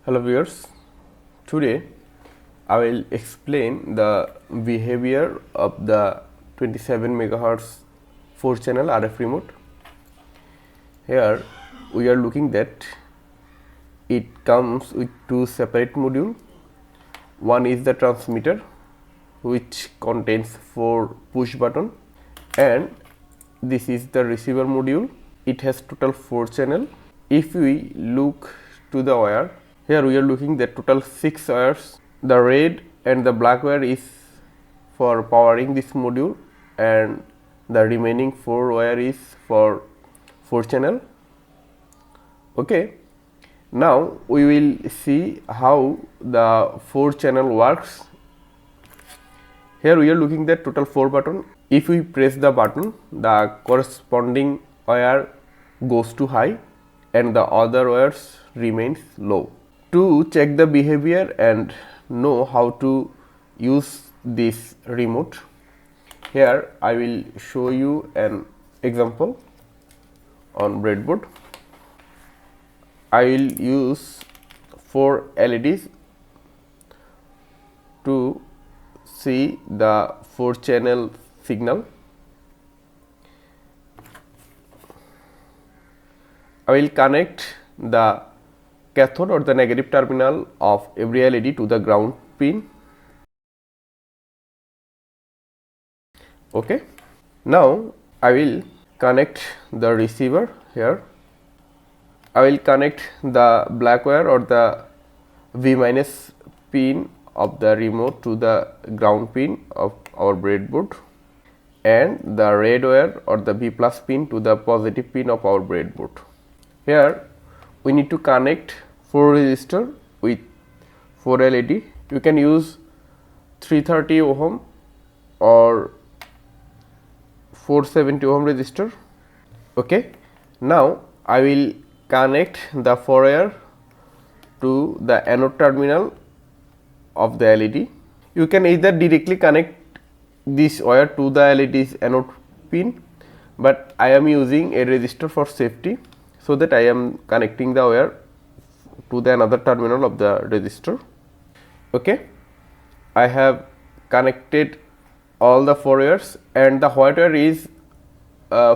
Hello viewers, today I will explain the behavior of the 27 megahertz 4 channel RF remote. Here we are looking that it comes with two separate modules. One is the transmitter which contains 4 push button, and this is the receiver module. It has total 4 channel. If we look to the wire, here we are looking at total 6 wires. The red and the black wire is for powering this module, and the remaining 4 wire is for 4 channel. Okay. Now we will see how the 4 channel works. Here we are looking at total 4 button. If we press the button, the corresponding wire goes to high and the other wires remains low. To check the behavior and know how to use this remote, here I will show you an example on breadboard. I will use 4 LEDs to see the 4 channel signal. I will connect the cathode or the negative terminal of every LED to the ground pin. Okay. Now I will connect the receiver here. I will connect the black wire or the V minus pin of the remote to the ground pin of our breadboard, and the red wire or the V plus pin to the positive pin of our breadboard. Here we need to connect 4 resistor with 4 LED. You can use 330 ohm or 470 ohm resistor. Okay. Now I will connect the 4 wire to the anode terminal of the LED. You can either directly connect this wire to the LED's anode pin, but I am using a resistor for safety, so that I am connecting the wire to the another terminal of the resistor. Okay. I have connected all the 4 wires, and the white wire is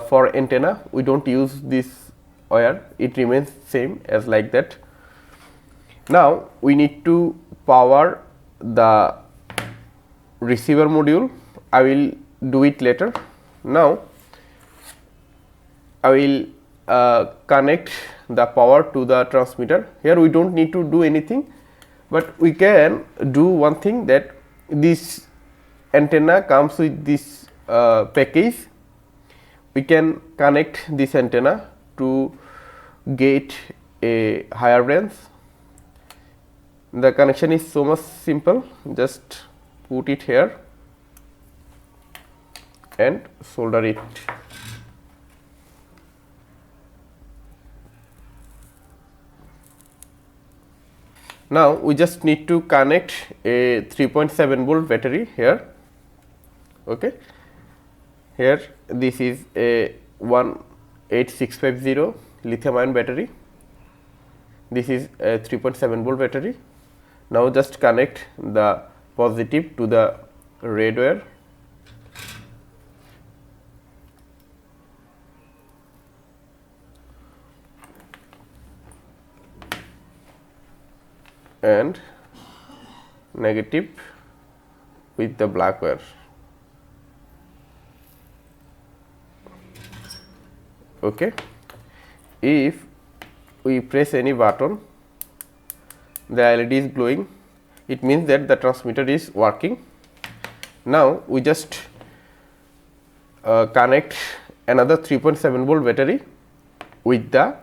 for antenna. We don't use this wire, it remains same as like that. Now we need to power the receiver module. I will do it later. Now I will connect the power to the transmitter. Here we don't need to do anything, but we can do one thing, that this antenna comes with this package. We can connect this antenna to get a higher range. The connection is so much simple. Just put it here and solder it. Now we just need to connect a 3.7 volt battery here. Okay. Here this is a 18650 lithium ion battery. This is a 3.7 volt battery. Now just connect the positive to the red wire. And negative with the black wire. Okay. If we press any button, the LED is glowing, it means that the transmitter is working. Now we just connect another 3.7 volt battery with the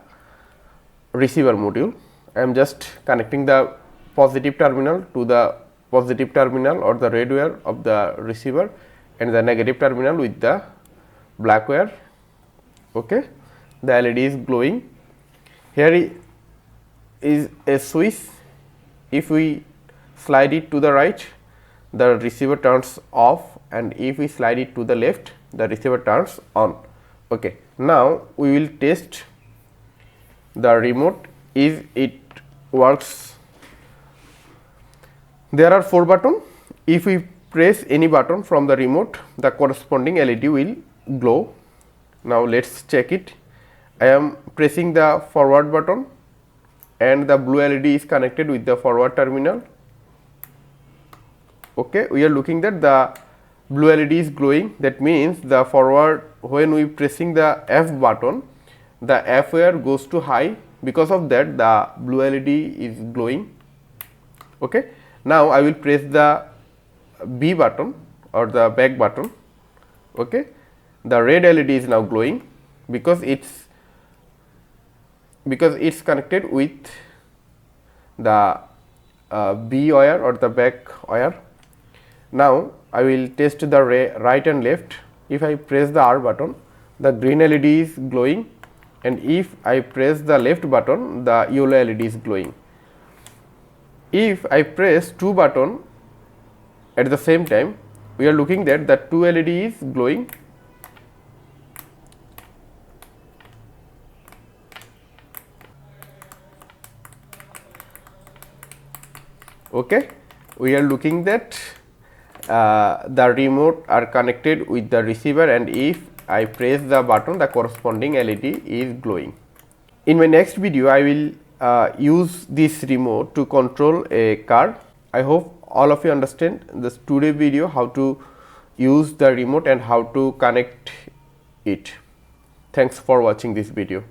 receiver module. I am just connecting the positive terminal to the positive terminal or the red wire of the receiver, and the negative terminal with the black wire. Okay. The LED is glowing. Here is a switch. If we slide it to the right, the receiver turns off, and if we slide it to the left, the receiver turns on. Okay. Now we will test the remote if it works There are 4 buttons. If we press any button from the remote, the corresponding LED will glow. Now let's check it. I am pressing the forward button and the blue LED is connected with the forward terminal. Okay, we are looking that the blue LED is glowing. That means the forward, when we pressing the F button, the F wire goes to high. Because of that, the blue LED is glowing. Okay. Now I will press the B button or the back button. Okay. The red LED is now glowing because it's connected with the B wire or the back wire. Now I will test the right and left. If I press the R button, the green LED is glowing, and if I press the left button, the yellow LED is glowing. If I press 2 buttons at the same time, we are looking that the 2 LED is glowing. Okay, we are looking that the remote are connected with the receiver, and if I press the button, the corresponding LED is glowing. In my next video, I will use this remote to control a car. I hope all of you understand this today video, how to use the remote and how to connect it. Thanks for watching this video.